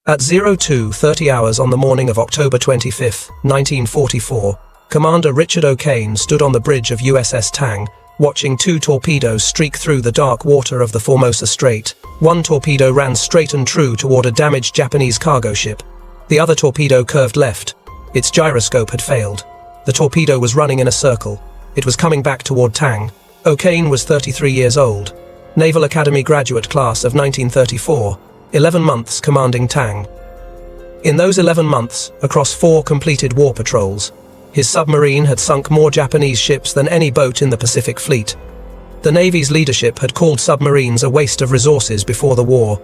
At 02:30 hours on the morning of October 25, 1944, Commander Richard O'Kane stood on the bridge of USS Tang, watching two torpedoes streak through the dark water of the Formosa Strait. One torpedo ran straight and true toward a damaged Japanese cargo ship. The other torpedo curved left. Its gyroscope had failed. The torpedo was running in a circle. It was coming back toward Tang. O'Kane was 33 years old. Naval Academy graduate class of 1934, 11 months commanding Tang. In those 11 months, across 4 completed war patrols, his submarine had sunk more Japanese ships than any boat in the Pacific Fleet. The Navy's leadership had called submarines a waste of resources before the war.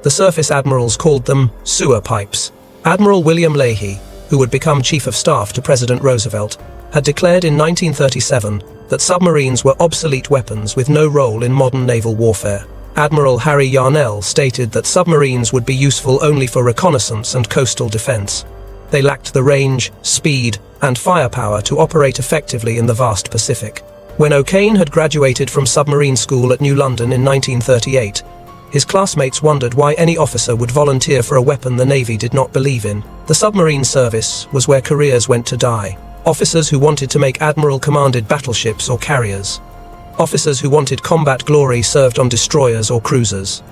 The surface admirals called them sewer pipes. Admiral William Leahy, who would become Chief of Staff to President Roosevelt, had declared in 1937 that submarines were obsolete weapons with no role in modern naval warfare. Admiral Harry Yarnell stated that submarines would be useful only for reconnaissance and coastal defense. They lacked the range, speed, and firepower to operate effectively in the vast Pacific. When O'Kane had graduated from submarine school at New London in 1938, his classmates wondered why any officer would volunteer for a weapon the Navy did not believe in. The submarine service was where careers went to die. Officers who wanted to make admiral-commanded battleships or carriers. Officers who wanted combat glory served on destroyers or cruisers.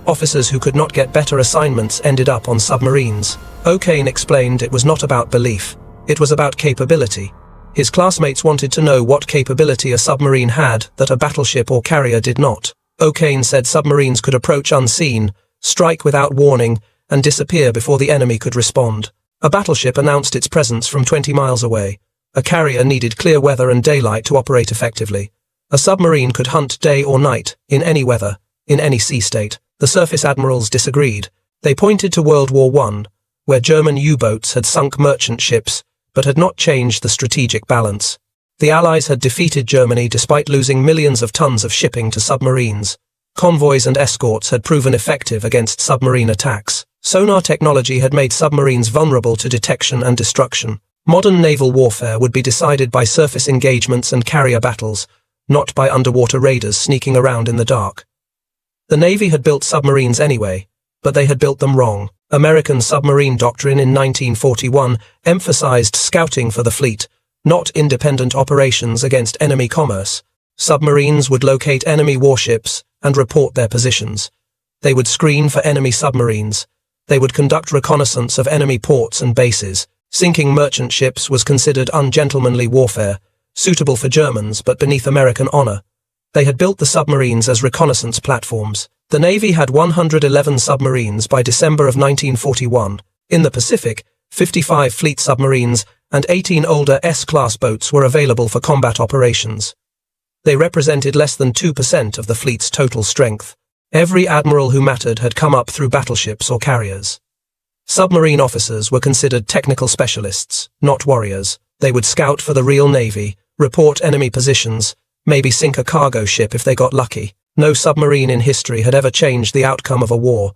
Officers who could not get better assignments ended up on submarines. O'Kane explained it was not about belief, it was about capability. His classmates wanted to know what capability a submarine had that a battleship or carrier did not. O'Kane said submarines could approach unseen, strike without warning, and disappear before the enemy could respond. A battleship announced its presence from 20 miles away. A carrier needed clear weather and daylight to operate effectively. A submarine could hunt day or night, in any weather, in any sea state. The surface admirals disagreed. They pointed to World War I, where German U-boats had sunk merchant ships, but had not changed the strategic balance. The Allies had defeated Germany despite losing millions of tons of shipping to submarines. Convoys and escorts had proven effective against submarine attacks. Sonar technology had made submarines vulnerable to detection and destruction. Modern naval warfare would be decided by surface engagements and carrier battles, not by underwater raiders sneaking around in the dark. The Navy had built submarines anyway, but they had built them wrong. American submarine doctrine in 1941 emphasized scouting for the fleet, not independent operations against enemy commerce. Submarines would locate enemy warships and report their positions. They would screen for enemy submarines. They would conduct reconnaissance of enemy ports and bases. Sinking merchant ships was considered ungentlemanly warfare, suitable for Germans but beneath American honor. They had built the submarines as reconnaissance platforms. The Navy had 111 submarines by December of 1941. In the Pacific, 55 fleet submarines and 18 older S-class boats were available for combat operations. They represented less than 2% of the fleet's total strength. Every admiral who mattered had come up through battleships or carriers. Submarine officers were considered technical specialists, not warriors. They would scout for the real Navy, report enemy positions, maybe sink a cargo ship if they got lucky. No submarine in history had ever changed the outcome of a war.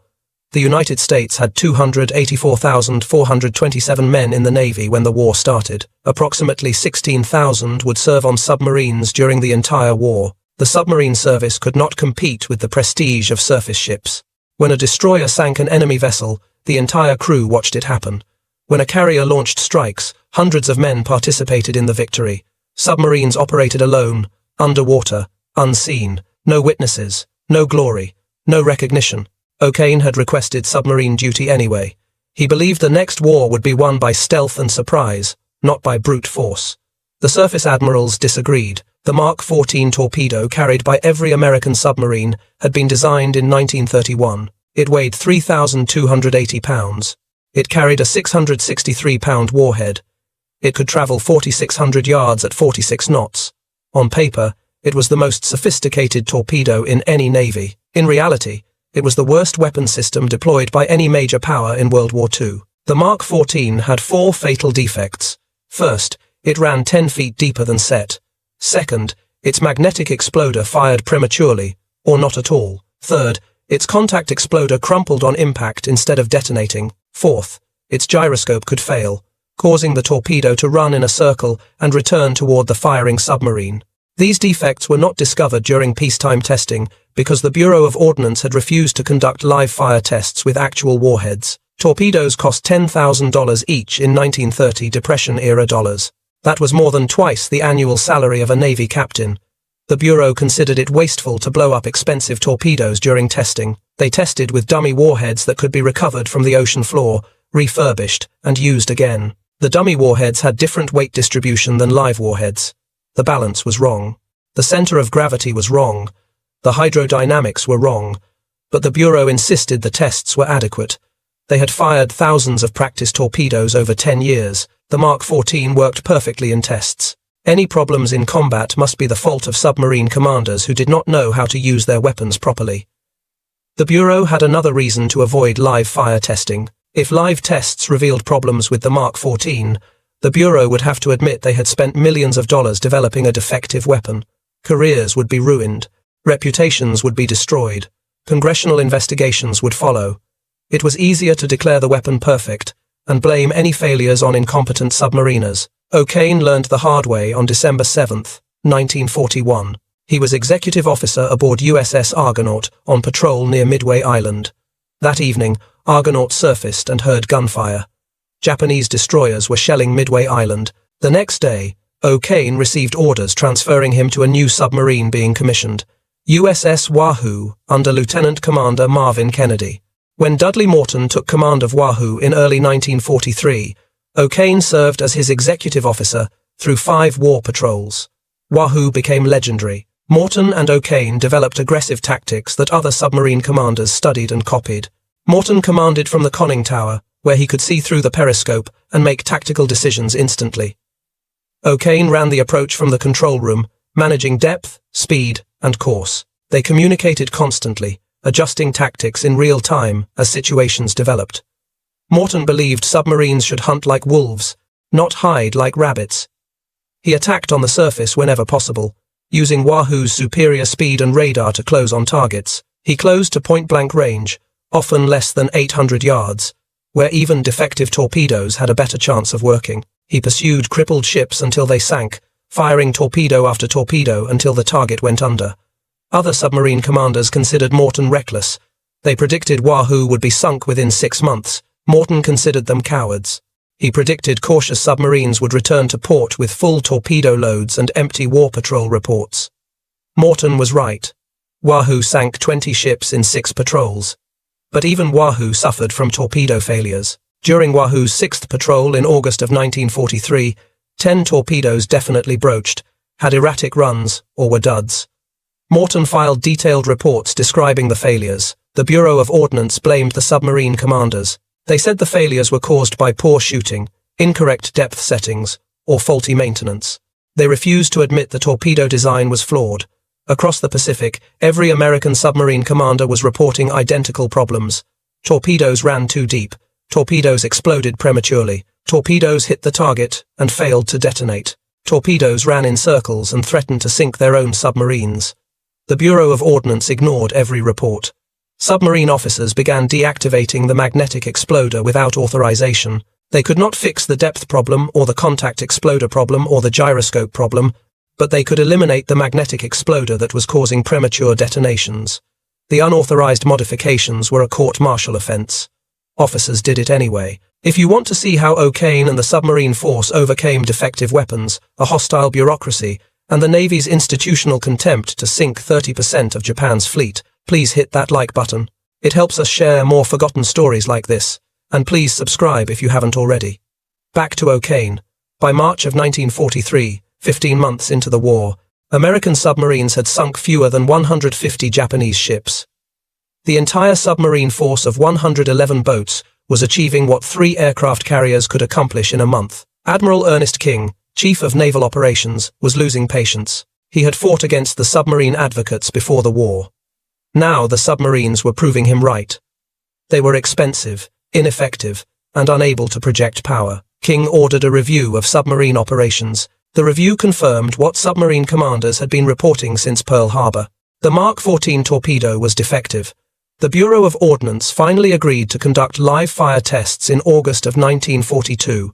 The United States had 284,427 men in the Navy when the war started. Approximately 16,000 would serve on submarines during the entire war. The submarine service could not compete with the prestige of surface ships. When a destroyer sank an enemy vessel, the entire crew watched it happen. When a carrier launched strikes, hundreds of men participated in the victory. Submarines operated alone, underwater, unseen. No witnesses, no glory, no recognition. O'Kane had requested submarine duty anyway. He believed the next war would be won by stealth and surprise, not by brute force. The surface admirals disagreed. The Mark 14 torpedo carried by every American submarine had been designed in 1931. It weighed 3,280 pounds. It carried a 663-pound warhead. It could travel 4,600 yards at 46 knots. On paper, it was the most sophisticated torpedo in any navy. In reality, it was the worst weapon system deployed by any major power in World War II. The Mark 14 had 4 fatal defects. First, it ran 10 feet deeper than set. Second, its magnetic exploder fired prematurely, or not at all. Third, its contact exploder crumpled on impact instead of detonating. Fourth, its gyroscope could fail, causing the torpedo to run in a circle and return toward the firing submarine. These defects were not discovered during peacetime testing because the Bureau of Ordnance had refused to conduct live-fire tests with actual warheads. Torpedoes cost $10,000 each in 1930 Depression-era dollars. That was more than twice the annual salary of a Navy captain. The Bureau considered it wasteful to blow up expensive torpedoes during testing. They tested with dummy warheads that could be recovered from the ocean floor, refurbished, and used again. The dummy warheads had different weight distribution than live warheads. The balance was wrong. The center of gravity was wrong. The hydrodynamics were wrong. But the Bureau insisted the tests were adequate. They had fired thousands of practice torpedoes over 10 years. The Mark 14 worked perfectly in tests. Any problems in combat must be the fault of submarine commanders who did not know how to use their weapons properly. The Bureau had another reason to avoid live fire testing. If live tests revealed problems with the Mark 14, the Bureau would have to admit they had spent millions of dollars developing a defective weapon. Careers would be ruined. Reputations would be destroyed. Congressional investigations would follow. It was easier to declare the weapon perfect and blame any failures on incompetent submariners. O'Kane learned the hard way on December 7, 1941. He was executive officer aboard USS Argonaut on patrol near Midway Island. That evening, Argonaut surfaced and heard gunfire. Japanese destroyers were shelling Midway Island. The next day, O'Kane received orders transferring him to a new submarine being commissioned, USS Wahoo, under Lieutenant Commander Marvin Kennedy. When Dudley Morton took command of Wahoo in early 1943, O'Kane served as his executive officer through 5 war patrols. Wahoo became legendary. Morton and O'Kane developed aggressive tactics that other submarine commanders studied and copied. Morton commanded from the conning tower, where he could see through the periscope and make tactical decisions instantly. O'Kane ran the approach from the control room, managing depth, speed, and course. They communicated constantly, adjusting tactics in real time as situations developed. Morton believed submarines should hunt like wolves, not hide like rabbits. He attacked on the surface whenever possible, using Wahoo's superior speed and radar to close on targets. He closed to point-blank range, often less than 800 yards, where even defective torpedoes had a better chance of working. He pursued crippled ships until they sank, firing torpedo after torpedo until the target went under. Other submarine commanders considered Morton reckless. They predicted Wahoo would be sunk within 6 months. Morton considered them cowards. He predicted cautious submarines would return to port with full torpedo loads and empty war patrol reports. Morton was right. Wahoo sank 20 ships in 6 patrols. But even Wahoo suffered from torpedo failures. During Wahoo's 6th patrol in August of 1943, 10 torpedoes definitely broached, had erratic runs, or were duds. Morton filed detailed reports describing the failures. The Bureau of Ordnance blamed the submarine commanders. They said the failures were caused by poor shooting, incorrect depth settings, or faulty maintenance. They refused to admit the torpedo design was flawed. Across the Pacific, every American submarine commander was reporting identical problems. Torpedoes ran too deep. Torpedoes exploded prematurely. Torpedoes hit the target and failed to detonate. Torpedoes ran in circles and threatened to sink their own submarines. The Bureau of Ordnance ignored every report. Submarine officers began deactivating the magnetic exploder without authorization. They could not fix the depth problem or the contact exploder problem or the gyroscope problem, but they could eliminate the magnetic exploder that was causing premature detonations. The unauthorized modifications were a court-martial offense. Officers did it anyway. If you want to see how O'Kane and the submarine force overcame defective weapons, a hostile bureaucracy, and the Navy's institutional contempt to sink 30% of Japan's fleet, please hit that like button. It helps us share more forgotten stories like this, and please subscribe if you haven't already. Back to O'Kane. By March of 1943, 15 months into the war, American submarines had sunk fewer than 150 Japanese ships. The entire submarine force of 111 boats was achieving what 3 aircraft carriers could accomplish in a month. Admiral Ernest King, Chief of Naval Operations, was losing patience. He had fought against the submarine advocates before the war. Now the submarines were proving him right. They were expensive, ineffective, and unable to project power. King ordered a review of submarine operations. The review confirmed what submarine commanders had been reporting since Pearl Harbor. The Mark 14 torpedo was defective. The Bureau of Ordnance finally agreed to conduct live fire tests in August of 1942.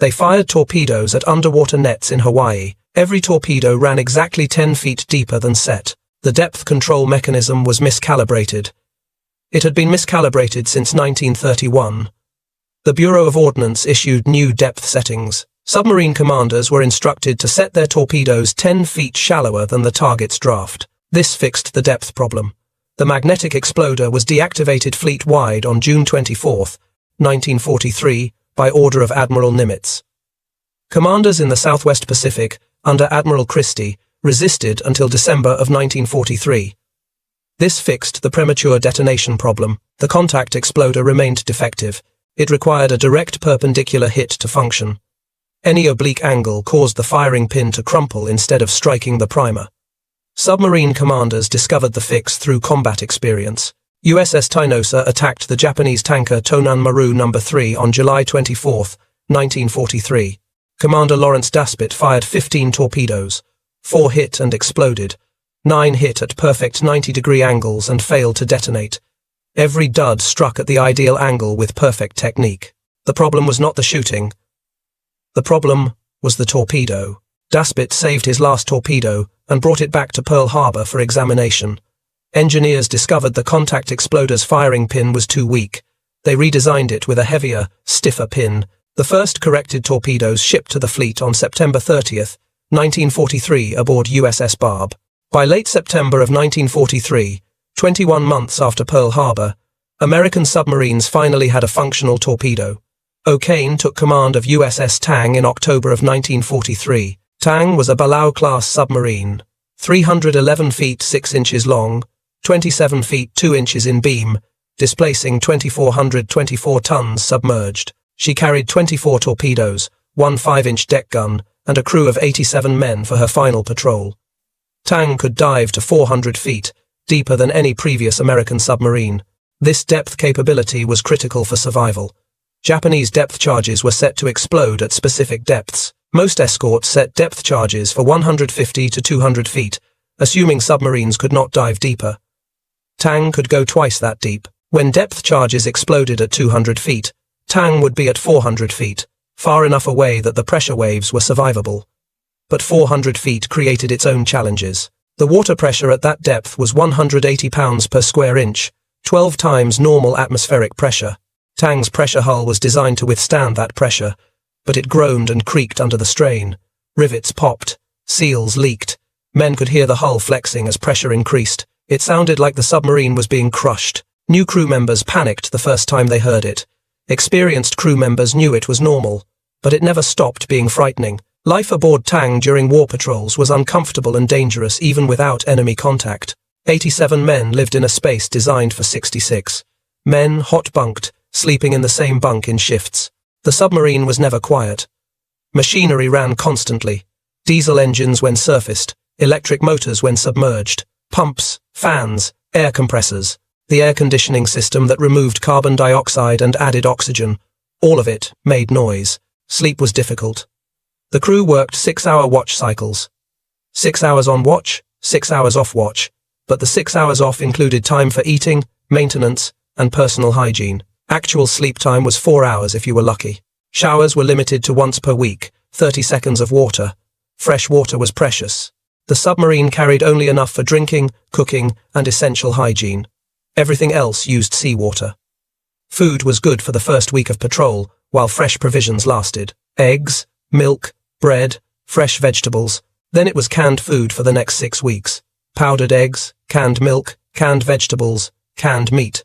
They fired torpedoes at underwater nets in Hawaii. Every torpedo ran exactly 10 feet deeper than set. The depth control mechanism was miscalibrated. It had been miscalibrated since 1931. the Bureau of Ordnance issued new depth settings. Submarine commanders were instructed to set their torpedoes 10 feet shallower than the target's draft. This fixed the depth problem. The magnetic exploder was deactivated fleet-wide on June 24, 1943, by order of Admiral Nimitz. Commanders in the Southwest Pacific, under Admiral Christie, resisted until December of 1943. This fixed the premature detonation problem. The contact exploder remained defective. It required a direct perpendicular hit to function. Any oblique angle caused the firing pin to crumple instead of striking the primer. Submarine commanders discovered the fix through combat experience. USS Tainosa attacked the Japanese tanker Tonan Maru No. 3 on July 24, 1943. Commander Lawrence Daspit fired 15 torpedoes. 4 hit and exploded. 9 hit at perfect 90-degree angles and failed to detonate. Every dud struck at the ideal angle with perfect technique. The problem was not the shooting. The problem was the torpedo. Daspit saved his last torpedo and brought it back to Pearl Harbor for examination. Engineers discovered the contact exploder's firing pin was too weak. They redesigned it with a heavier, stiffer pin. The first corrected torpedoes shipped to the fleet on September 30th, 1943 aboard USS Barb. By late September of 1943, 21 months after Pearl Harbor, American submarines finally had a functional torpedo. O'Kane took command of USS Tang in October of 1943. Tang was a Balao-class submarine, 311 feet 6 inches long, 27 feet 2 inches in beam, displacing 2,424 tons submerged. She carried 24 torpedoes, 1 5-inch deck gun, and a crew of 87 men for her final patrol. Tang could dive to 400 feet, deeper than any previous American submarine. This depth capability was critical for survival. Japanese depth charges were set to explode at specific depths. Most escorts set depth charges for 150 to 200 feet, assuming submarines could not dive deeper. Tang could go twice that deep. When depth charges exploded at 200 feet, Tang would be at 400 feet, far enough away that the pressure waves were survivable. But 400 feet created its own challenges. The water pressure at that depth was 180 pounds per square inch, 12 times normal atmospheric pressure. Tang's pressure hull was designed to withstand that pressure, but it groaned and creaked under the strain. Rivets popped, seals leaked. Men could hear the hull flexing as pressure increased. It sounded like the submarine was being crushed. New crew members panicked the first time they heard it. Experienced crew members knew it was normal, but it never stopped being frightening. Life aboard Tang during war patrols was uncomfortable and dangerous even without enemy contact. 87 men lived in a space designed for 66. Men hot-bunked, sleeping in the same bunk in shifts. The submarine was never quiet. Machinery ran constantly. Diesel engines when surfaced, electric motors when submerged, pumps, fans, air compressors, the air conditioning system that removed carbon dioxide and added oxygen. All of it made noise. Sleep was difficult. The crew worked 6-hour watch cycles. 6 hours on watch, 6 hours off watch, but the 6 hours off included time for eating, maintenance, and personal hygiene. Actual sleep time was 4 hours if you were lucky. Showers were limited to once per week, 30 seconds of water. Fresh water was precious. The submarine carried only enough for drinking, cooking, and essential hygiene. Everything else used seawater. Food was good for the first week of patrol, while fresh provisions lasted. Eggs, milk, bread, fresh vegetables. Then it was canned food for the next 6 weeks. Powdered eggs, canned milk, canned vegetables, canned meat.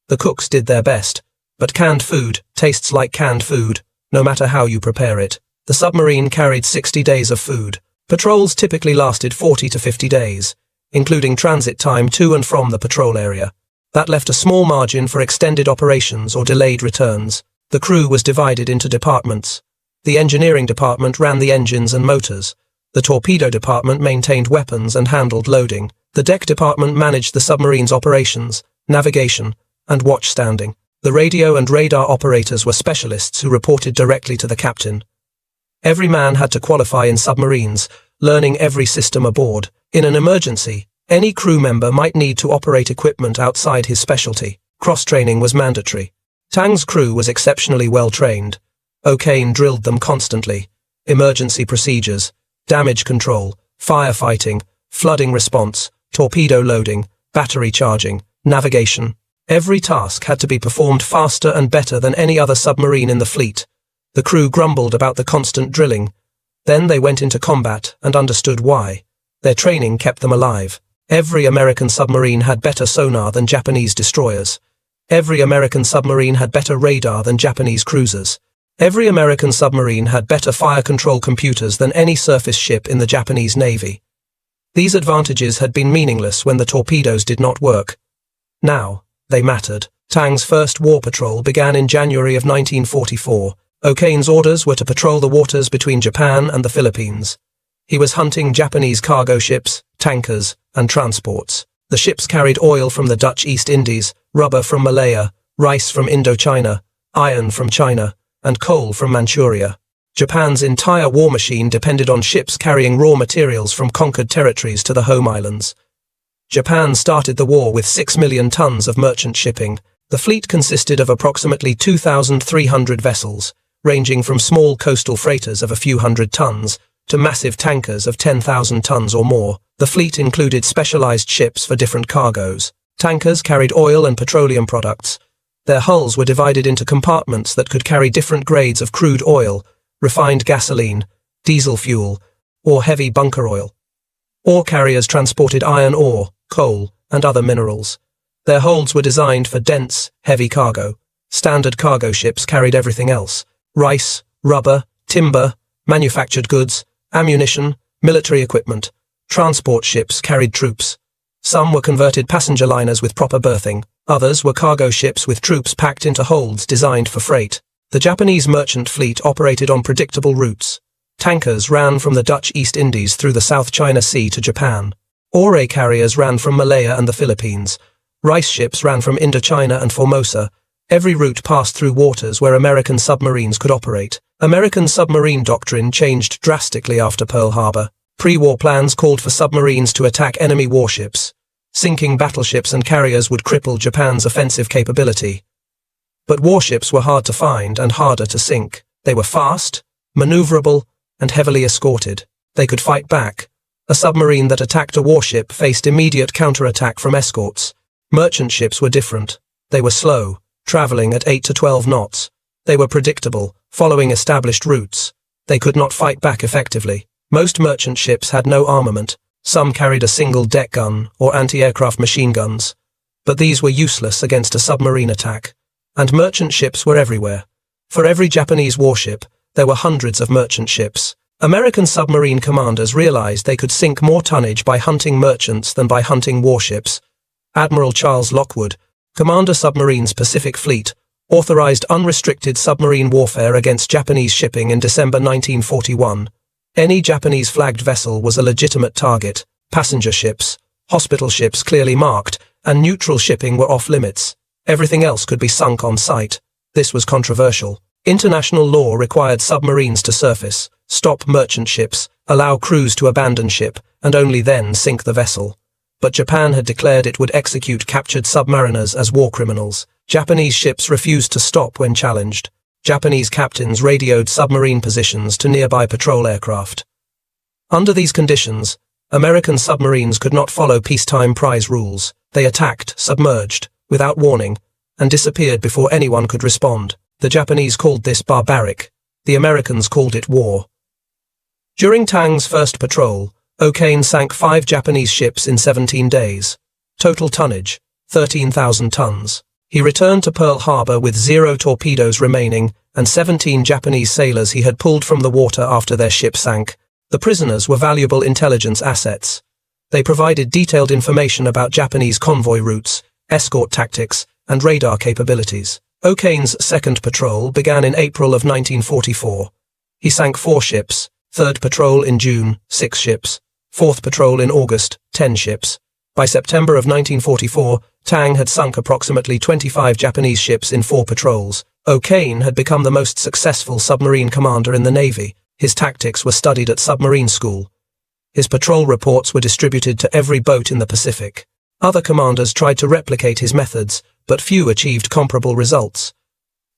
The cooks did their best, but canned food tastes like canned food, no matter how you prepare it. The submarine carried 60 days of food. Patrols typically lasted 40 to 50 days, including transit time to and from the patrol area. That left a small margin for extended operations or delayed returns. The crew was divided into departments. The engineering department ran the engines and motors. The torpedo department maintained weapons and handled loading. The deck department managed the submarine's operations, navigation, and watch standing. The radio and radar operators were specialists who reported directly to the captain. Every man had to qualify in submarines, learning every system aboard. In an emergency, any crew member might need to operate equipment outside his specialty. Cross-training was mandatory. Tang's crew was exceptionally well-trained. O'Kane drilled them constantly. Emergency procedures, damage control, firefighting, flooding response, torpedo loading, battery charging, navigation. Every task had to be performed faster and better than any other submarine in the fleet. The crew grumbled about the constant drilling. Then they went into combat and understood why. Their training kept them alive. Every American submarine had better sonar than Japanese destroyers. Every American submarine had better radar than Japanese cruisers. Every American submarine had better fire control computers than any surface ship in the Japanese Navy. These advantages had been meaningless when the torpedoes did not work. Now, they mattered. Tang's first war patrol began in January of 1944. O'Kane's orders were to patrol the waters between Japan and the Philippines. He was hunting Japanese cargo ships, tankers, and transports. The ships carried oil from the Dutch East Indies, rubber from Malaya, rice from Indochina, iron from China, and coal from Manchuria. Japan's entire war machine depended on ships carrying raw materials from conquered territories to the home islands. Japan started the war with 6 million tons of merchant shipping. The fleet consisted of approximately 2,300 vessels, ranging from small coastal freighters of a few hundred tons to massive tankers of 10,000 tons or more. The fleet included specialized ships for different cargoes. Tankers carried oil and petroleum products. Their hulls were divided into compartments that could carry different grades of crude oil, refined gasoline, diesel fuel, or heavy bunker oil. Ore carriers transported iron ore, coal, and other minerals. Their holds were designed for dense, heavy cargo. Standard cargo ships carried everything else: rice, rubber, timber, manufactured goods, ammunition, military equipment. Transport ships carried troops. Some were converted passenger liners with proper berthing. Others were cargo ships with troops packed into holds designed for freight. The Japanese merchant fleet operated on predictable routes. Tankers ran from the Dutch East Indies through the South China Sea to Japan. Ore carriers ran from Malaya and the Philippines. Rice ships ran from Indochina and Formosa. Every route passed through waters where American submarines could operate. American submarine doctrine changed drastically after Pearl Harbor. Pre-war plans called for submarines to attack enemy warships. Sinking battleships and carriers would cripple Japan's offensive capability. But warships were hard to find and harder to sink. They were fast, maneuverable, and heavily escorted. They could fight back. A submarine that attacked a warship faced immediate counterattack from escorts. Merchant ships were different. They were slow, traveling at 8 to 12 knots. They were predictable, following established routes. They could not fight back effectively. Most merchant ships had no armament. Some carried a single deck gun or anti-aircraft machine guns. But these were useless against a submarine attack. And merchant ships were everywhere. For every Japanese warship, there were hundreds of merchant ships. American submarine commanders realized they could sink more tonnage by hunting merchants than by hunting warships. Admiral Charles Lockwood, Commander Submarines Pacific Fleet, authorized unrestricted submarine warfare against Japanese shipping in December 1941. Any Japanese-flagged vessel was a legitimate target. Passenger ships, hospital ships clearly marked, and neutral shipping were off-limits. Everything else could be sunk on sight. This was controversial. International law required submarines to surface, stop merchant ships, allow crews to abandon ship, and only then sink the vessel. But Japan had declared it would execute captured submariners as war criminals. Japanese ships refused to stop when challenged. Japanese captains radioed submarine positions to nearby patrol aircraft. Under these conditions, American submarines could not follow peacetime prize rules. They attacked, submerged, without warning, and disappeared before anyone could respond. The Japanese called this barbaric. The Americans called it war. During Tang's first patrol, O'Kane sank 5 Japanese ships in 17 days. Total tonnage, 13,000 tons. He returned to Pearl Harbor with 0 torpedoes remaining and 17 Japanese sailors he had pulled from the water after their ship sank. The prisoners were valuable intelligence assets. They provided detailed information about Japanese convoy routes, escort tactics, and radar capabilities. O'Kane's second patrol began in April of 1944. He sank 4 ships, third patrol in June, 6 ships, fourth patrol in August, 10 ships. By September of 1944, Tang had sunk approximately 25 Japanese ships in 4 patrols. O'Kane had become the most successful submarine commander in the Navy. His tactics were studied at submarine school. His patrol reports were distributed to every boat in the Pacific. Other commanders tried to replicate his methods, but few achieved comparable results.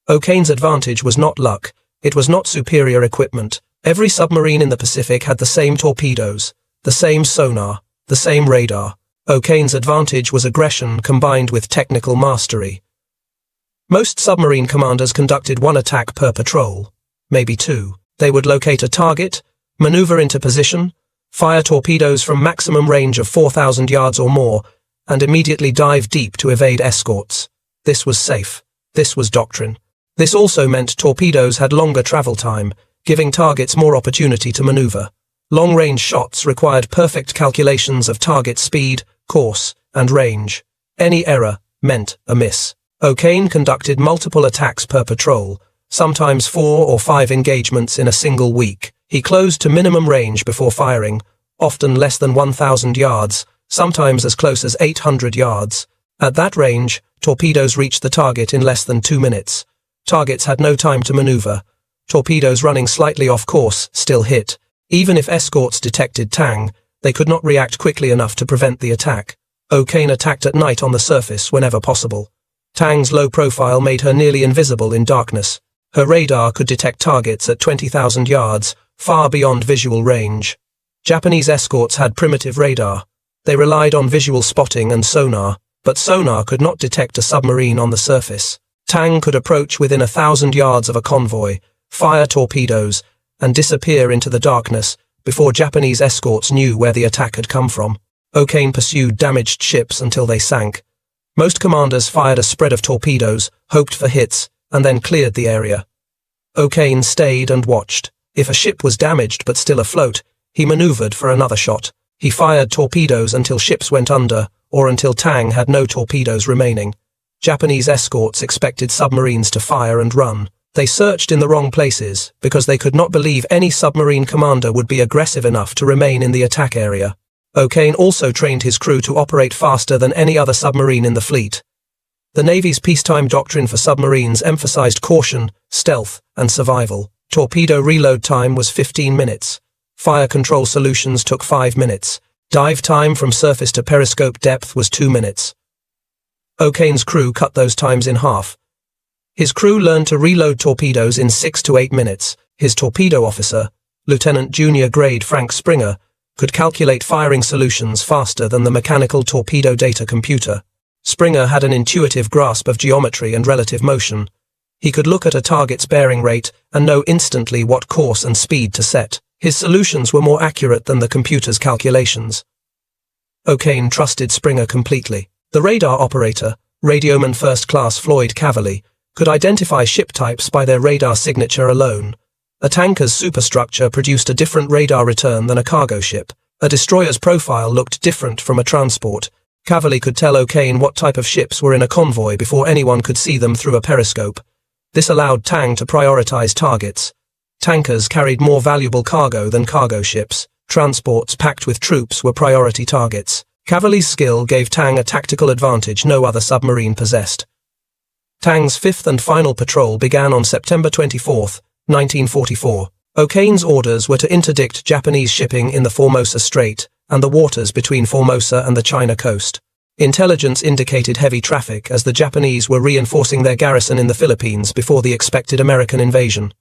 O'Kane's advantage was not luck. It was not superior equipment. Every submarine in the Pacific had the same torpedoes, the same sonar, the same radar, O'Kane's advantage was aggression combined with technical mastery. Most submarine commanders conducted one attack per patrol, maybe two. They would locate a target, maneuver into position, fire torpedoes from maximum range of 4,000 yards or more, and immediately dive deep to evade escorts. This was safe. This was doctrine. This also meant torpedoes had longer travel time, giving targets more opportunity to maneuver. Long-range shots required perfect calculations of target speed, course, and range. Any error meant a miss. O'Kane conducted multiple attacks per patrol, sometimes 4 or 5 engagements in a single week. He closed to minimum range before firing, often less than 1,000 yards, sometimes as close as 800 yards. At that range, torpedoes reached the target in less than 2 minutes. Targets had no time to maneuver. Torpedoes running slightly off course still hit. Even if escorts detected Tang, they could not react quickly enough to prevent the attack. O'Kane attacked at night on the surface whenever possible. Tang's low profile made her nearly invisible in darkness. Her radar could detect targets at 20,000 yards, far beyond visual range. Japanese escorts had primitive radar. They relied on visual spotting and sonar, but sonar could not detect a submarine on the surface. Tang could approach within 1,000 yards of a convoy, fire torpedoes, and disappear into the darkness before Japanese escorts knew where the attack had come from. O'Kane pursued damaged ships until they sank. Most commanders fired a spread of torpedoes, hoped for hits, and then cleared the area. O'Kane stayed and watched. If a ship was damaged but still afloat, he maneuvered for another shot. He fired torpedoes until ships went under, or until Tang had no torpedoes remaining. Japanese escorts expected submarines to fire and run. They searched in the wrong places because they could not believe any submarine commander would be aggressive enough to remain in the attack area. O'Kane also trained his crew to operate faster than any other submarine in the fleet. The Navy's peacetime doctrine for submarines emphasized caution, stealth, and survival. Torpedo reload time was 15 minutes. Fire control solutions took 5 minutes. Dive time from surface to periscope depth was 2 minutes. O'Kane's crew cut those times in half. His crew learned to reload torpedoes in 6 to 8 minutes. His torpedo officer, Lieutenant Junior Grade Frank Springer, could calculate firing solutions faster than the mechanical torpedo data computer. Springer had an intuitive grasp of geometry and relative motion. He could look at a target's bearing rate and know instantly what course and speed to set. His solutions were more accurate than the computer's calculations. O'Kane trusted Springer completely. The radar operator, Radioman First Class Floyd Cavalli, could identify ship types by their radar signature alone. A tanker's superstructure produced a different radar return than a cargo ship. A destroyer's profile looked different from a transport. Cavalli could tell O'Kane what type of ships were in a convoy before anyone could see them through a periscope. This allowed Tang to prioritize targets. Tankers carried more valuable cargo than cargo ships. Transports packed with troops were priority targets. Cavalli's skill gave Tang a tactical advantage no other submarine possessed. Tang's fifth and final patrol began on September 24, 1944. O'Kane's orders were to interdict Japanese shipping in the Formosa Strait and the waters between Formosa and the China coast. Intelligence indicated heavy traffic as the Japanese were reinforcing their garrison in the Philippines before the expected American invasion.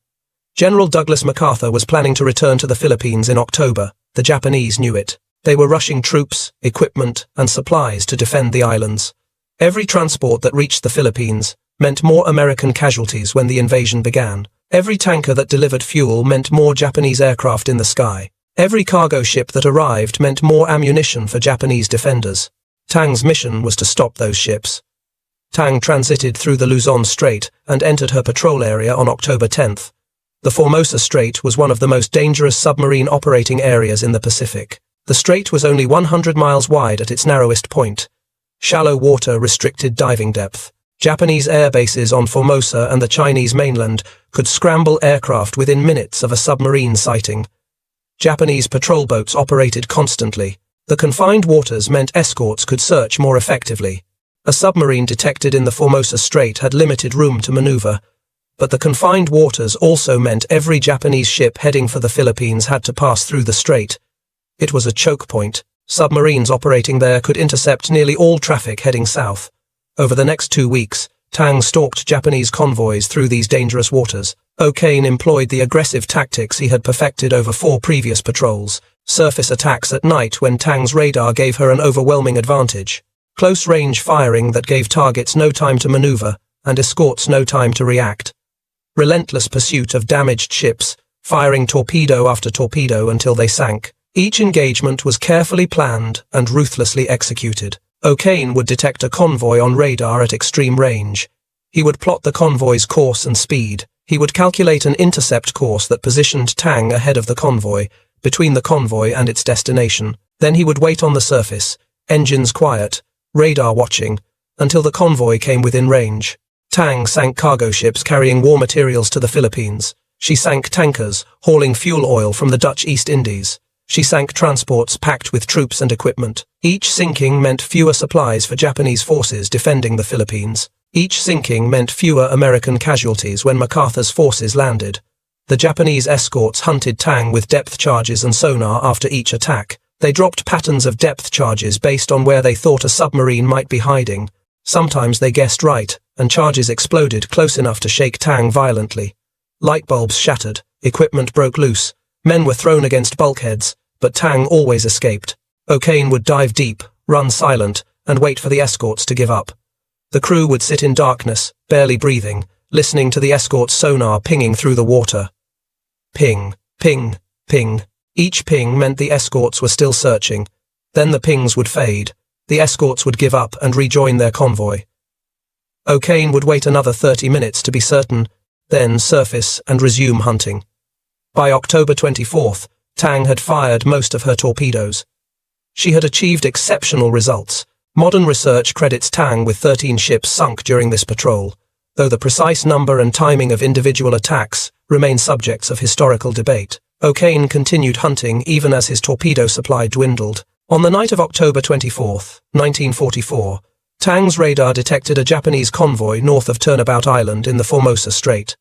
General Douglas MacArthur was planning to return to the Philippines in October. The Japanese knew it. They were rushing troops, equipment, and supplies to defend the islands. Every transport that reached the Philippines meant more American casualties when the invasion began. Every tanker that delivered fuel meant more Japanese aircraft in the sky. Every cargo ship that arrived meant more ammunition for Japanese defenders. Tang's mission was to stop those ships. Tang transited through the Luzon Strait and entered her patrol area on October 10th. The Formosa Strait was one of the most dangerous submarine operating areas in the Pacific. The strait was only 100 miles wide at its narrowest point. Shallow water restricted diving depth. Japanese air bases on Formosa and the Chinese mainland could scramble aircraft within minutes of a submarine sighting. Japanese patrol boats operated constantly. The confined waters meant escorts could search more effectively. A submarine detected in the Formosa Strait had limited room to maneuver, but the confined waters also meant every Japanese ship heading for the Philippines had to pass through the strait. It was a choke point. Submarines operating there could intercept nearly all traffic heading south. Over the next 2 weeks, Tang stalked Japanese convoys through these dangerous waters. O'Kane employed the aggressive tactics he had perfected over 4 previous patrols. surface attacks at night when Tang's radar gave her an overwhelming advantage, close-range firing that gave targets no time to maneuver, and escorts no time to react. Relentless pursuit of damaged ships, firing torpedo after torpedo until they sank. Each engagement was carefully planned and ruthlessly executed. O'Kane would detect a convoy on radar at extreme range. He would plot the convoy's course and speed. He would calculate an intercept course that positioned Tang ahead of the convoy, between the convoy and its destination. Then he would wait on the surface, engines quiet, radar watching, until the convoy came within range. Tang sank cargo ships carrying war materials to the Philippines. She sank tankers, hauling fuel oil from the Dutch East Indies. She sank transports packed with troops and equipment. Each sinking meant fewer supplies for Japanese forces defending the Philippines. Each sinking meant fewer American casualties when MacArthur's forces landed. The Japanese escorts hunted Tang with depth charges and sonar after each attack. They dropped patterns of depth charges based on where they thought a submarine might be hiding. Sometimes they guessed right, and charges exploded close enough to shake Tang violently. Light bulbs shattered, equipment broke loose, men were thrown against bulkheads, but Tang always escaped. O'Kane would dive deep, run silent, and wait for the escorts to give up. The crew would sit in darkness, barely breathing, listening to the escort's sonar pinging through the water. Ping, ping, ping. Each ping meant the escorts were still searching. Then the pings would fade. The escorts would give up and rejoin their convoy. O'Kane would wait another 30 minutes to be certain, then surface and resume hunting. By October 24th, Tang had fired most of her torpedoes. She had achieved exceptional results. Modern research credits Tang with 13 ships sunk during this patrol, though the precise number and timing of individual attacks remain subjects of historical debate. O'Kane continued hunting even as his torpedo supply dwindled. On the night of October 24, 1944, Tang's radar detected a Japanese convoy north of Turnabout Island in the Formosa Strait.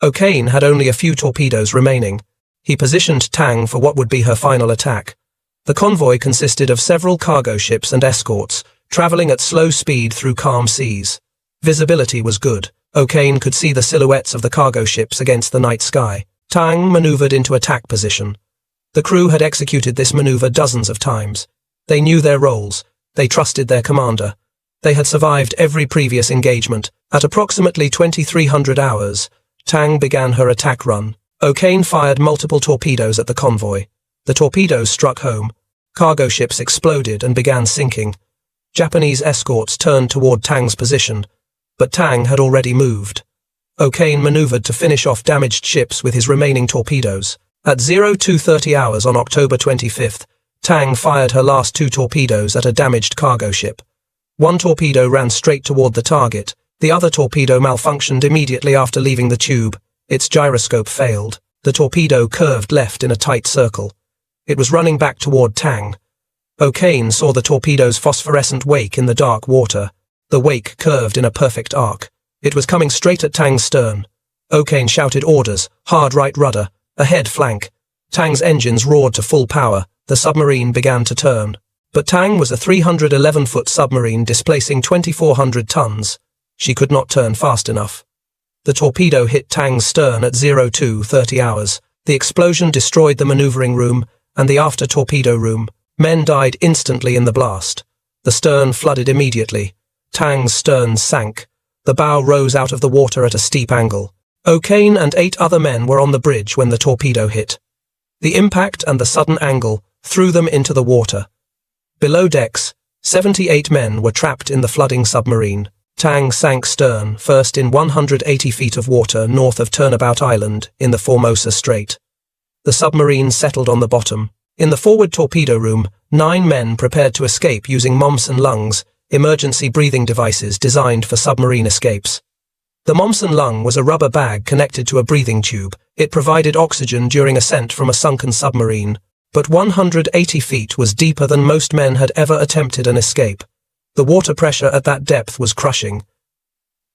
O'Kane had only a few torpedoes remaining. He positioned Tang for what would be her final attack. The convoy consisted of several cargo ships and escorts, traveling at slow speed through calm seas. Visibility was good. O'Kane could see the silhouettes of the cargo ships against the night sky. Tang maneuvered into attack position. The crew had executed this maneuver dozens of times. They knew their roles. They trusted their commander. They had survived every previous engagement. At approximately 2300 hours, Tang began her attack run. O'Kane fired multiple torpedoes at the convoy. The torpedoes struck home. Cargo ships exploded and began sinking. Japanese escorts turned toward Tang's position, but Tang had already moved. O'Kane maneuvered to finish off damaged ships with his remaining torpedoes. At 02:30 hours on October 25th, Tang fired her last two torpedoes at a damaged cargo ship. One torpedo ran straight toward the target. The other torpedo malfunctioned immediately after leaving the tube. Its gyroscope failed. The torpedo curved left in a tight circle. It was running back toward Tang. O'Kane saw the torpedo's phosphorescent wake in the dark water. The wake curved in a perfect arc. It was coming straight at Tang's stern. O'Kane shouted orders, hard right rudder, ahead flank. Tang's engines roared to full power. The submarine began to turn. But Tang was a 311-foot submarine displacing 2,400 tons. She could not turn fast enough. The torpedo hit Tang's stern at 02:30 hours. The explosion destroyed the maneuvering room and the after torpedo room. Men died instantly in the blast. The stern flooded immediately. Tang's stern sank. The bow rose out of the water at a steep angle. O'Kane and 8 other men were on the bridge when the torpedo hit. The impact and the sudden angle threw them into the water. Below decks, 78 men were trapped in the flooding submarine. Tang sank stern first in 180 feet of water north of Turnabout Island in the Formosa Strait. The submarine settled on the bottom. In the forward torpedo room, 9 men prepared to escape using Momsen lungs, emergency breathing devices designed for submarine escapes. The Momsen lung was a rubber bag connected to a breathing tube. It provided oxygen during ascent from a sunken submarine, but 180 feet was deeper than most men had ever attempted an escape. The water pressure at that depth was crushing.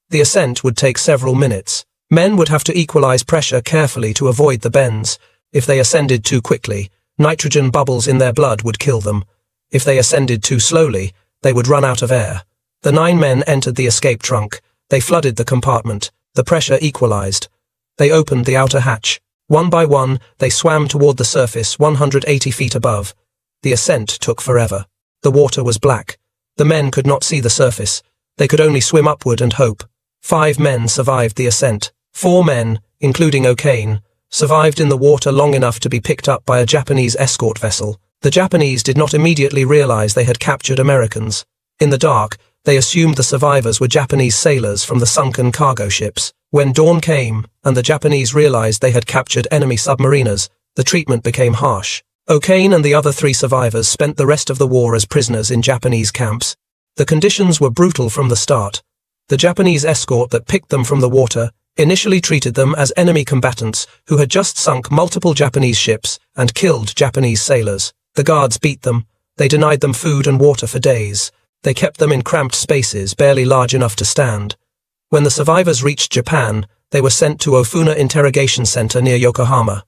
The ascent would take several minutes. Men would have to equalize pressure carefully to avoid the bends. If they ascended too quickly, nitrogen bubbles in their blood would kill them. If they ascended too slowly, they would run out of air. The 9 men entered the escape trunk. They flooded the compartment. The pressure equalized. They opened the outer hatch. One by one, they swam toward the surface 180 feet above. The ascent took forever. The water was black. The men could not see the surface. They could only swim upward and hope. 5 men survived the ascent. 4 men, including O'Kane, survived in the water long enough to be picked up by a Japanese escort vessel. The Japanese did not immediately realize they had captured Americans. In the dark, they assumed the survivors were Japanese sailors from the sunken cargo ships. When dawn came, and the Japanese realized they had captured enemy submariners, the treatment became harsh. O'Kane and the other 3 survivors spent the rest of the war as prisoners in Japanese camps. The conditions were brutal from the start. The Japanese escort that picked them from the water initially treated them as enemy combatants who had just sunk multiple Japanese ships and killed Japanese sailors. The guards beat them. They denied them food and water for days. They kept them in cramped spaces, barely large enough to stand. When the survivors reached Japan, they were sent to Ofuna Interrogation Center near Yokohama.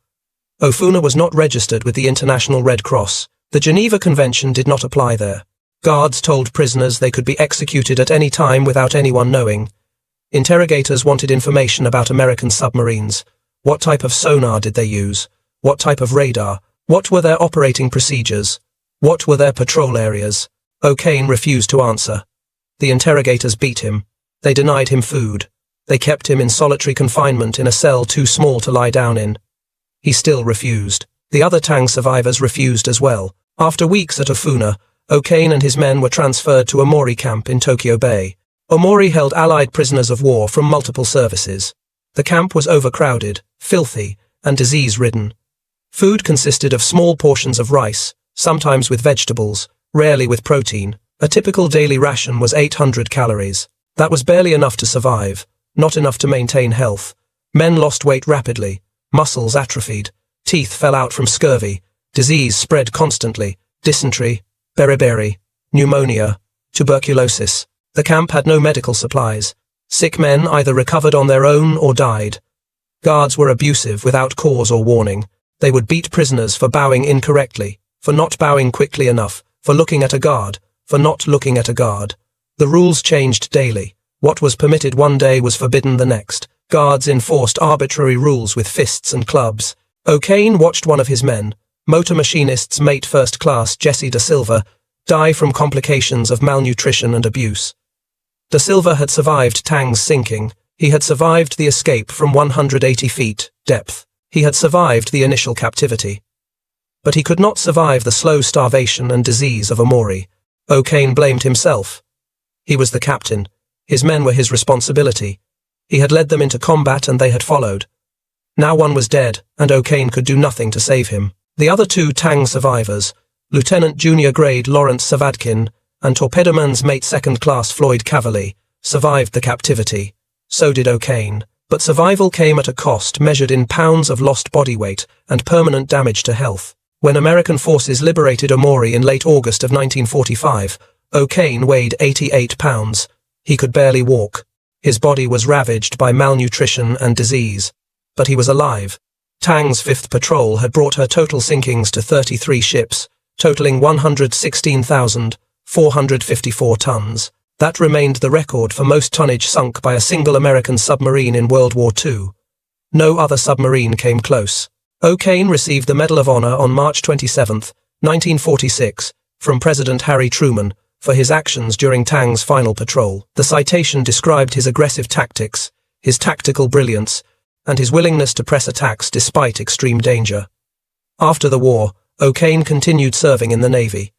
Ofuna was not registered with the International Red Cross. The Geneva Convention did not apply there. Guards told prisoners they could be executed at any time without anyone knowing. Interrogators wanted information about American submarines. What type of sonar did they use? What type of radar? What were their operating procedures? What were their patrol areas? O'Kane refused to answer. The interrogators beat him. They denied him food. They kept him in solitary confinement in a cell too small to lie down in. He still refused. The other Tang survivors refused as well. After weeks at Ofuna, O'Kane and his men were transferred to a Mori camp in Tokyo Bay. Omori held Allied prisoners of war from multiple services. The camp was overcrowded, filthy, and disease-ridden. Food consisted of small portions of rice, sometimes with vegetables, rarely with protein. A typical daily ration was 800 calories. That was barely enough to survive, not enough to maintain health. Men lost weight rapidly, muscles atrophied, teeth fell out from scurvy, disease spread constantly, dysentery, beriberi, pneumonia, tuberculosis. The camp had no medical supplies. Sick men either recovered on their own or died. Guards were abusive without cause or warning. They would beat prisoners for bowing incorrectly, for not bowing quickly enough, for looking at a guard, for not looking at a guard. The rules changed daily. What was permitted one day was forbidden the next. Guards enforced arbitrary rules with fists and clubs. O'Kane watched one of his men, motor machinist's mate first class Jesse Da Silva, die from complications of malnutrition and abuse. Da Silva had survived Tang's sinking. He had survived the escape from 180 feet depth. He had survived the initial captivity. But he could not survive the slow starvation and disease of Omori. O'Kane blamed himself. He was the captain. His men were his responsibility. He had led them into combat and they had followed. Now one was dead, and O'Kane could do nothing to save him. The other 2 Tang survivors, Lieutenant Junior Grade Lawrence Savadkin and Torpedoman's mate second class Floyd Cavalli, survived the captivity. So did O'Kane. But survival came at a cost measured in pounds of lost body weight and permanent damage to health. When American forces liberated Omori in late August of 1945, O'Kane weighed 88 pounds. He could barely walk. His body was ravaged by malnutrition and disease. But he was alive. Tang's 5th Patrol had brought her total sinkings to 33 ships, totaling 116,454 tons. That remained the record for most tonnage sunk by a single American submarine in World War II. No other submarine came close. O'Kane received the Medal of Honor on March 27, 1946, from President Harry Truman for his actions during Tang's final patrol. The citation described his aggressive tactics, his tactical brilliance, and his willingness to press attacks despite extreme danger. After the war, O'Kane continued serving in the Navy.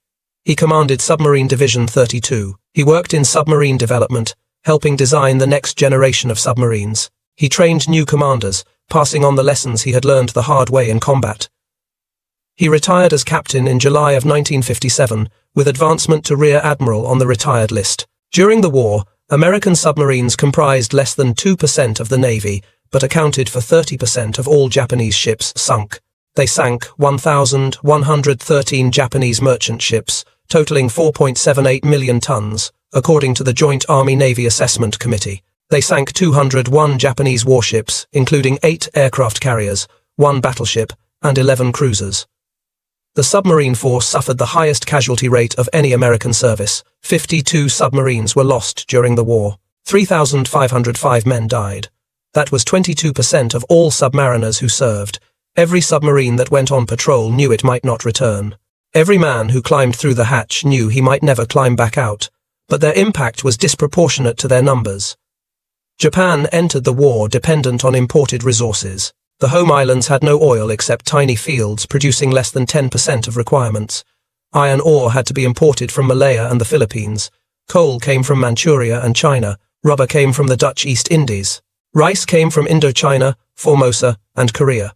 He commanded Submarine Division 32. He worked in submarine development, helping design the next generation of submarines. He trained new commanders, passing on the lessons he had learned the hard way in combat. He retired as captain in July of 1957, with advancement to Rear Admiral on the retired list. During the war, American submarines comprised less than 2% of the Navy, but accounted for 30% of all Japanese ships sunk. They sank 1,113 Japanese merchant ships, totaling 4.78 million tons, according to the Joint Army-Navy Assessment Committee. They sank 201 Japanese warships, including 8 aircraft carriers, 1 battleship, and 11 cruisers. The submarine force suffered the highest casualty rate of any American service. 52 submarines were lost during the war. 3,505 men died. That was 22% of all submariners who served. Every submarine that went on patrol knew it might not return. Every man who climbed through the hatch knew he might never climb back out, but their impact was disproportionate to their numbers. Japan entered the war dependent on imported resources. The home islands had no oil except tiny fields producing less than 10% of requirements. Iron ore had to be imported from Malaya and the Philippines. Coal came from Manchuria and China. Rubber came from the Dutch East Indies. Rice came from Indochina, Formosa, and Korea.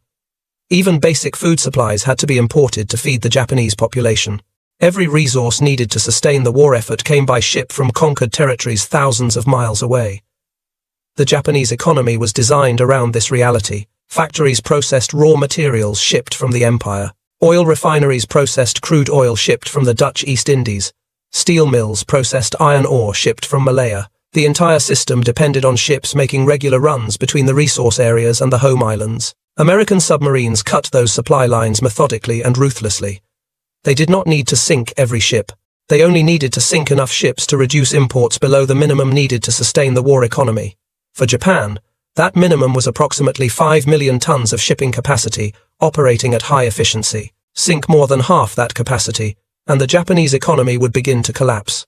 Even basic food supplies had to be imported to feed the Japanese population. Every resource needed to sustain the war effort came by ship from conquered territories thousands of miles away. The Japanese economy was designed around this reality. Factories processed raw materials shipped from the empire. Oil refineries processed crude oil shipped from the Dutch East Indies. Steel mills processed iron ore shipped from Malaya. The entire system depended on ships making regular runs between the resource areas and the home islands. American submarines cut those supply lines methodically and ruthlessly. They did not need to sink every ship. They only needed to sink enough ships to reduce imports below the minimum needed to sustain the war economy. For Japan, that minimum was approximately 5 million tons of shipping capacity, operating at high efficiency. Sink more than half that capacity, and the Japanese economy would begin to collapse.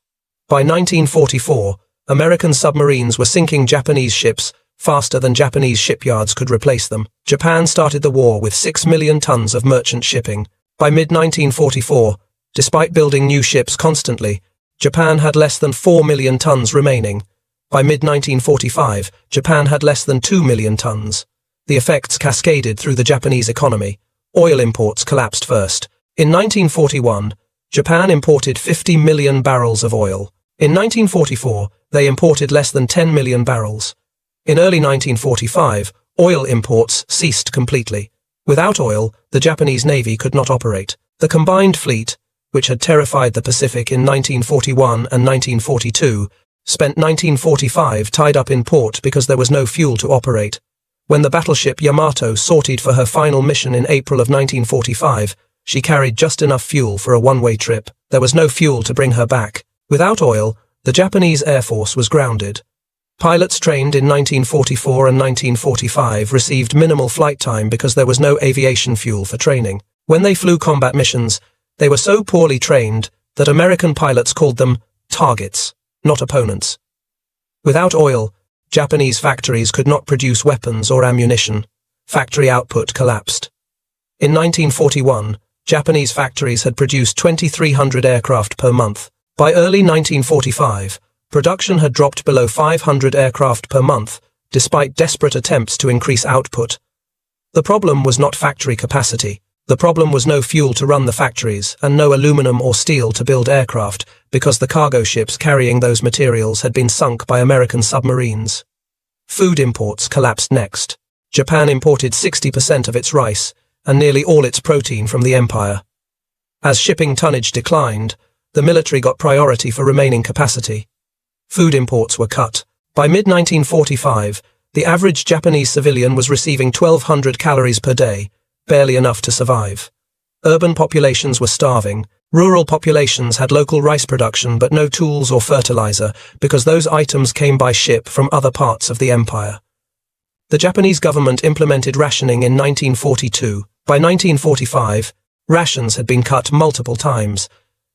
By 1944, American submarines were sinking Japanese ships faster than Japanese shipyards could replace them. Japan started the war with 6 million tons of merchant shipping. By mid-1944, despite building new ships constantly, Japan had less than 4 million tons remaining. By mid-1945, Japan had less than 2 million tons. The effects cascaded through the Japanese economy. Oil imports collapsed first. In 1941, Japan imported 50 million barrels of oil. In 1944, they imported less than 10 million barrels. In early 1945, oil imports ceased completely. Without oil, the Japanese Navy could not operate. The combined fleet, which had terrified the Pacific in 1941 and 1942, spent 1945 tied up in port because there was no fuel to operate. When the battleship Yamato sortied for her final mission in April of 1945, she carried just enough fuel for a one-way trip. There was no fuel to bring her back. Without oil, the Japanese Air Force was grounded. Pilots trained in 1944 and 1945 received minimal flight time because there was no aviation fuel for training. When they flew combat missions, they were so poorly trained that American pilots called them targets, not opponents. Without oil, Japanese factories could not produce weapons or ammunition. Factory output collapsed. In 1941, Japanese factories had produced 2,300 aircraft per month. By early 1945, production had dropped below 500 aircraft per month, despite desperate attempts to increase output. The problem was not factory capacity. The problem was no fuel to run the factories and no aluminum or steel to build aircraft because the cargo ships carrying those materials had been sunk by American submarines. Food imports collapsed next. Japan imported 60% of its rice and nearly all its protein from the empire. As shipping tonnage declined, the military got priority for remaining capacity. Food imports were cut. By mid-1945, the average Japanese civilian was receiving 1,200 calories per day, barely enough to survive. Urban populations were starving. Rural populations had local rice production but no tools or fertilizer because those items came by ship from other parts of the empire. The Japanese government implemented rationing in 1942. By 1945, rations had been cut multiple times.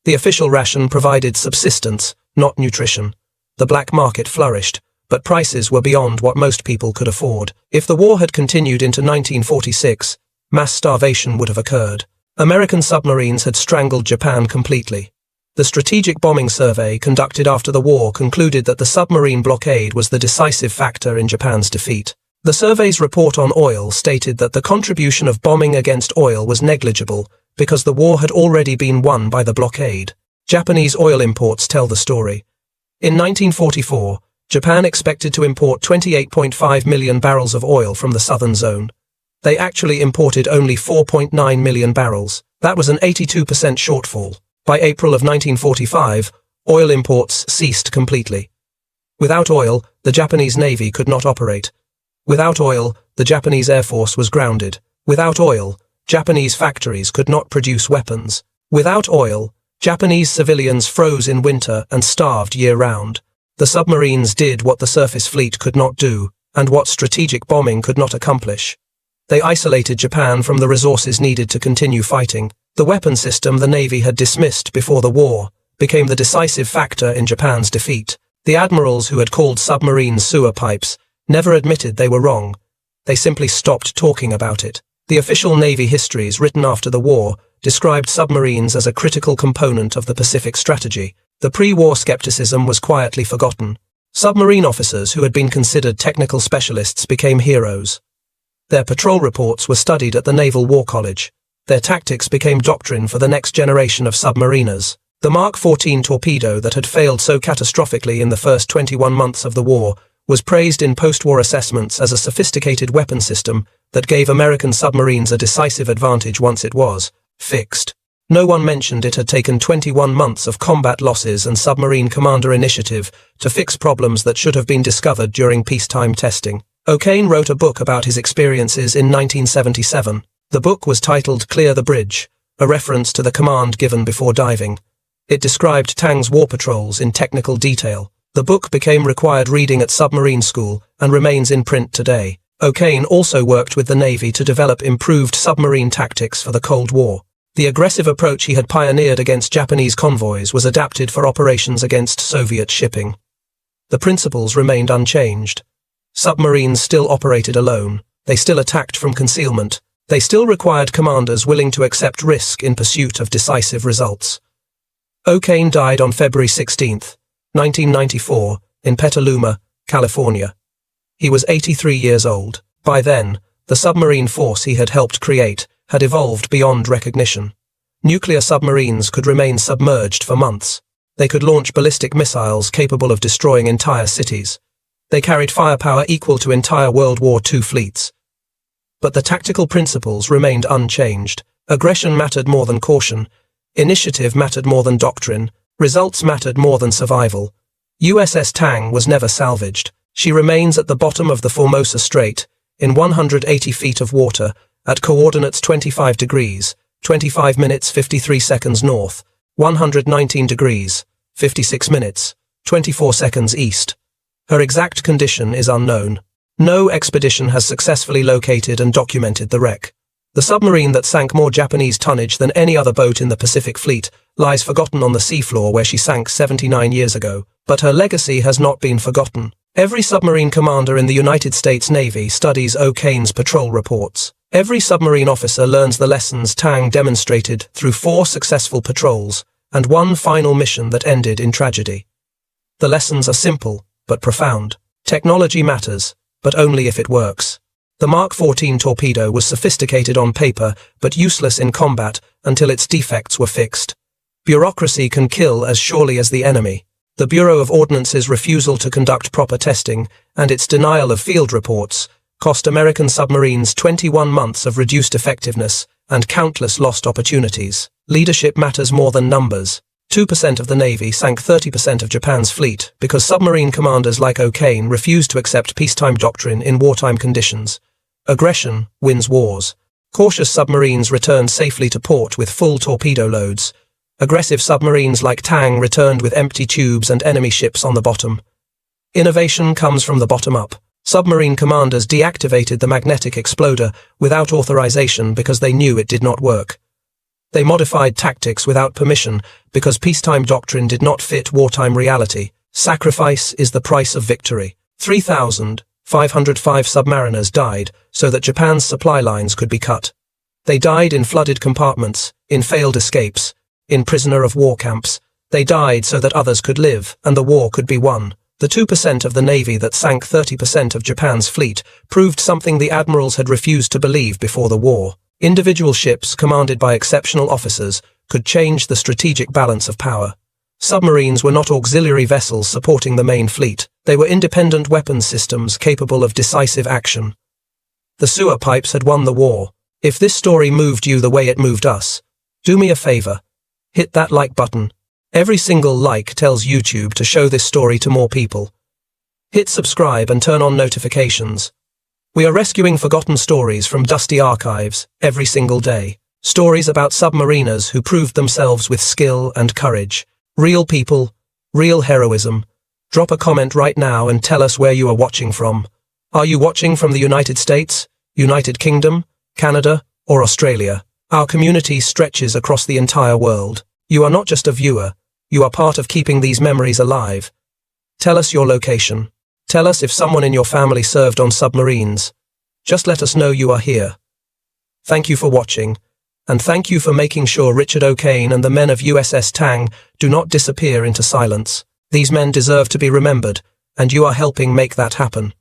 The official ration provided subsistence, not nutrition. The black market flourished, but prices were beyond what most people could afford. If the war had continued into 1946, mass starvation would have occurred. American submarines had strangled Japan completely. The strategic bombing survey conducted after the war concluded that the submarine blockade was the decisive factor in Japan's defeat. The survey's report on oil stated that the contribution of bombing against oil was negligible because the war had already been won by the blockade. Japanese oil imports tell the story. In 1944, Japan expected to import 28.5 million barrels of oil from the southern zone. They actually imported only 4.9 million barrels. That was an 82% shortfall. By April of 1945, oil imports ceased completely. Without oil, the Japanese Navy could not operate. Without oil, the Japanese Air Force was grounded. Without oil, Japanese factories could not produce weapons. Without oil, Japanese civilians froze in winter and starved year-round. The submarines did what the surface fleet could not do, and what strategic bombing could not accomplish. They isolated Japan from the resources needed to continue fighting. The weapon system the Navy had dismissed before the war became the decisive factor in Japan's defeat. The admirals who had called submarines sewer pipes never admitted they were wrong. They simply stopped talking about it. The official Navy histories written after the war described submarines as a critical component of the Pacific strategy. The pre-war skepticism was quietly forgotten. Submarine officers who had been considered technical specialists became heroes. Their patrol reports were studied at the Naval War College. Their tactics became doctrine for the next generation of submariners. The Mark 14 torpedo that had failed so catastrophically in the first 21 months of the war was praised in post-war assessments as a sophisticated weapon system that gave American submarines a decisive advantage once it was fixed. No one mentioned it had taken 21 months of combat losses and submarine commander initiative to fix problems that should have been discovered during peacetime testing. O'Kane wrote a book about his experiences in 1977. The book was titled Clear the Bridge, a reference to the command given before diving. It described Tang's war patrols in technical detail. The book became required reading at submarine school and remains in print today. O'Kane also worked with the Navy to develop improved submarine tactics for the Cold War. The aggressive approach he had pioneered against Japanese convoys was adapted for operations against Soviet shipping. The principles remained unchanged. Submarines still operated alone. They still attacked from concealment. They still required commanders willing to accept risk in pursuit of decisive results. O'Kane died on February 16, 1994, in Petaluma, California. He was 83 years old. By then, the submarine force he had helped create had evolved beyond recognition. Nuclear submarines could remain submerged for months. They could launch ballistic missiles capable of destroying entire cities. They carried firepower equal to entire World War II fleets. But the tactical principles remained unchanged. Aggression mattered more than caution. Initiative mattered more than doctrine. Results mattered more than survival. USS Tang was never salvaged. She remains at the bottom of the Formosa Strait, in 180 feet of water, at coordinates 25 degrees, 25 minutes 53 seconds north, 119 degrees, 56 minutes, 24 seconds east. Her exact condition is unknown. No expedition has successfully located and documented the wreck. The submarine that sank more Japanese tonnage than any other boat in the Pacific Fleet lies forgotten on the seafloor where she sank 79 years ago, but her legacy has not been forgotten. Every submarine commander in the United States Navy studies O'Kane's patrol reports. Every submarine officer learns the lessons Tang demonstrated through 4 successful patrols and one final mission that ended in tragedy. The lessons are simple, but profound. Technology matters, but only if it works. The Mark 14 torpedo was sophisticated on paper, but useless in combat until its defects were fixed. Bureaucracy can kill as surely as the enemy. The Bureau of Ordnance's refusal to conduct proper testing and its denial of field reports cost American submarines 21 months of reduced effectiveness and countless lost opportunities. Leadership matters more than numbers. 2% of the Navy sank 30% of Japan's fleet because submarine commanders like O'Kane refused to accept peacetime doctrine in wartime conditions. Aggression wins wars. Cautious submarines returned safely to port with full torpedo loads. Aggressive submarines like Tang returned with empty tubes and enemy ships on the bottom. Innovation comes from the bottom up. Submarine commanders deactivated the magnetic exploder without authorization because they knew it did not work. They modified tactics without permission because peacetime doctrine did not fit wartime reality. Sacrifice is the price of victory. 3,505 submariners died so that Japan's supply lines could be cut. They died in flooded compartments, in failed escapes, in prisoner of war camps. They died so that others could live and the war could be won. The 2% of the Navy that sank 30% of Japan's fleet proved something the admirals had refused to believe before the war. Individual ships commanded by exceptional officers could change the strategic balance of power. Submarines were not auxiliary vessels supporting the main fleet. They were independent weapons systems capable of decisive action. The sewer pipes had won the war. If this story moved you the way it moved us, do me a favor. Hit that like button. Every single like tells YouTube to show this story to more people. Hit subscribe and turn on notifications. We are rescuing forgotten stories from dusty archives every single day. Stories about submariners who proved themselves with skill and courage. Real people, real heroism. Drop a comment right now and tell us where you are watching from. Are you watching from the United States, United Kingdom, Canada, or Australia. Our community stretches across the entire world. You are not just a viewer, you are part of keeping these memories alive. Tell us your location. Tell us if someone in your family served on submarines. Just let us know you are here. Thank you for watching, and thank you for making sure Richard O'Kane and the men of USS Tang do not disappear into silence. These men deserve to be remembered, and you are helping make that happen.